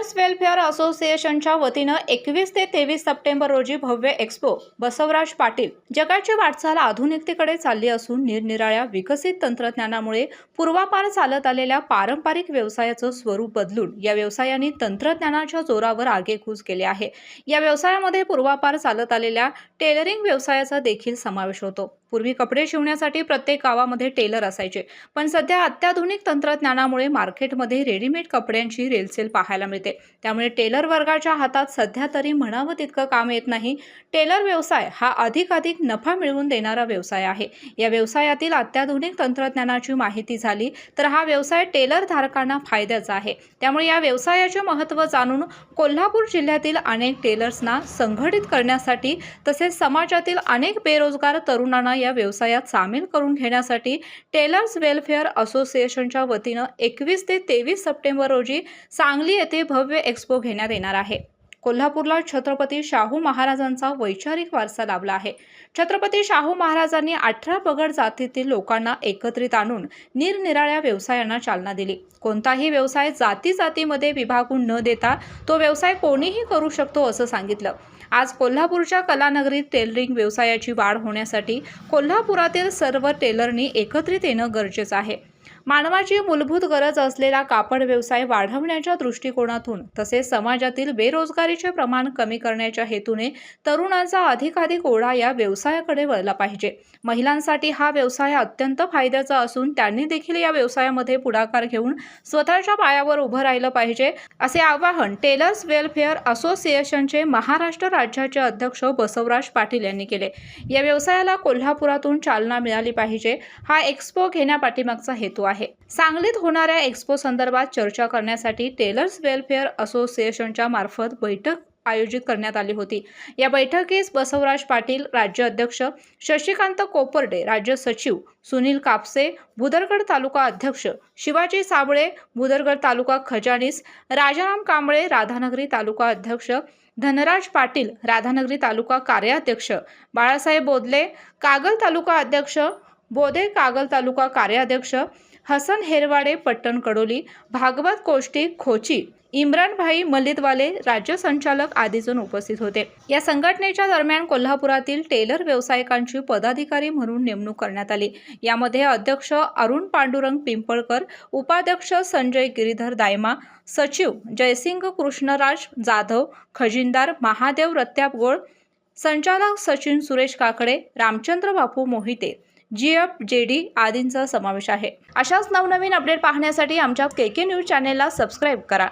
Taylor's welfare असोसिएशनच्या वतीनं 21 ते 23 सप्टेंबर रोजी भव्य एक्स्पो बसवराज पाटील जगाची वाटचाल आधुनिकतेकडे चालली असून निरनिराळ्या विकसित तंत्रज्ञानामुळे पूर्वापार चालत आलेल्या पारंपरिक व्यवसायाचं स्वरूप बदलून या व्यवसायाने तंत्रज्ञानाच्या जोरावर आगेकूच केले आहे। या व्यवसायामध्ये पूर्वापार चालत आलेल्या टेलरिंग व्यवसायाचा देखील समावेश होतो। पूर्वी कपडे शिवण्यासाठी प्रत्येक गावामध्ये टेलर असायचे, पण सध्या अत्याधुनिक तंत्रज्ञानामुळे मार्केटमध्ये रेडीमेड कपड्यांची रेलचेल पाहायला मिळते। त्यामुळे टेलर वर्गाच्या हातात सध्या तरी म्हणावं तितकं काम येत नाही। टेलर व्यवसाय हा अधिकाधिक नफा मिळवून देणारा व्यवसाय आहे। या व्यवसायातील अत्याधुनिक तंत्रज्ञानाची माहिती झाली तर हा व्यवसाय टेलर धारकांना फायद्याचा आहे। त्यामुळे या व्यवसायाचे महत्त्व जाणून कोल्हापूर जिल्ह्यातील अनेक टेलर्सना संघटित करण्यासाठी तसेच समाजातील अनेक बेरोजगार तरुणांना या व्यवसायात सामील करून घेण्यासाठी टेलर्स वेलफेअर असोसिएशनच्या वतीनं 21 ते 23 सप्टेंबर रोजी सांगली येथे भव्य एक्स्पो घेण्यात येणार आहे। कोल्हापूरला छत्रपती शाहू महाराजांचा वैचारिक वारसा लाभला आहे। छत्रपती शाहू महाराजांनी 18 पगड जातीतील लोकांना एकत्रित आणून निरनिराळ्या व्यवसायांना चालना दिली। कोणताही व्यवसाय जातीमध्ये विभागून न देता तो व्यवसाय कोणीही करू शकतो असं सांगितलं। आज कोल्हापूरच्या कलानगरीत टेलरिंग व्यवसायाची वाढ होण्यासाठी कोल्हापुरातील सर्व टेलरनी एकत्रित येणं गरजेचं आहे। मानवाची मूलभूत गरज असलेला कापड व्यवसाय वाढवण्याच्या दृष्टिकोनातून तसेच समाजातील बेरोजगारीचे प्रमाण कमी करण्याच्या हेतूने तरुणांचा अधिकाधिक ओढा या व्यवसायाकडे वळला पाहिजे। महिलांसाठी हा व्यवसाय अत्यंत फायद्याचा असून त्यांनी देखील या व्यवसायामध्ये पुढाकार घेऊन स्वतःच्या पायावर उभं राहिलं पाहिजे असे आवाहन टेलर्स वेलफेअर असोसिएशनचे महाराष्ट्र राज्याचे अध्यक्ष बसवराज पाटील यांनी केले। या व्यवसायाला कोल्हापुरातून चालना मिळाली पाहिजे हा एक्स्पो घेण्यापाठीमागचा हेतू आहे। सांगलीत होणाऱ्या एक्स्पो संदर्भात चर्चा करण्यासाठी टेलर्स वेलफेअर असोसिएशनच्या मार्फत बैठक आयोजित करण्यात आली होती। या बैठकीस बसवराज पाटील राज्य अध्यक्ष, शशिकांत कोपर्डे राज्य सचिव, सुनील कापसे भुदरगड तालुका अध्यक्ष, शिवाजी साबळे भुदरगड तालुका खजानीस, राजाराम कांबळे राधानगरी तालुका अध्यक्ष, धनराज पाटील राधानगरी तालुका कार्याध्यक्ष, बाळासाहेब बोदले कागल तालुका अध्यक्ष, बोधे कागल तालुका कार्याध्यक्ष, हसन हेरवाडे पट्टण कडोली, भागवत कोष्टी खोची, इम्रान भाई मलितवाले राज्य संचालक आदी जण उपस्थित होते। या संघटनेच्या दरम्यान कोल्हापुरातील टेलर व्यावसायिकांची पदाधिकारी म्हणून नेमणूक करण्यात आली। यामध्ये अध्यक्ष अरुण पांडुरंग पिंपळकर, उपाध्यक्ष संजय गिरीधर दायमा, सचिव जयसिंग कृष्णराज जाधव, खजिनदार महादेव रत्यापगोळ, संचालक सचिन सुरेश काकडे, रामचंद्र बापू मोहिते, GFJD आदींचा समावेश आहे। अशाच नवनवीन अपडेट पाहण्यासाठी आमच्या KK न्यूज चॅनेलला सबस्क्राईब करा।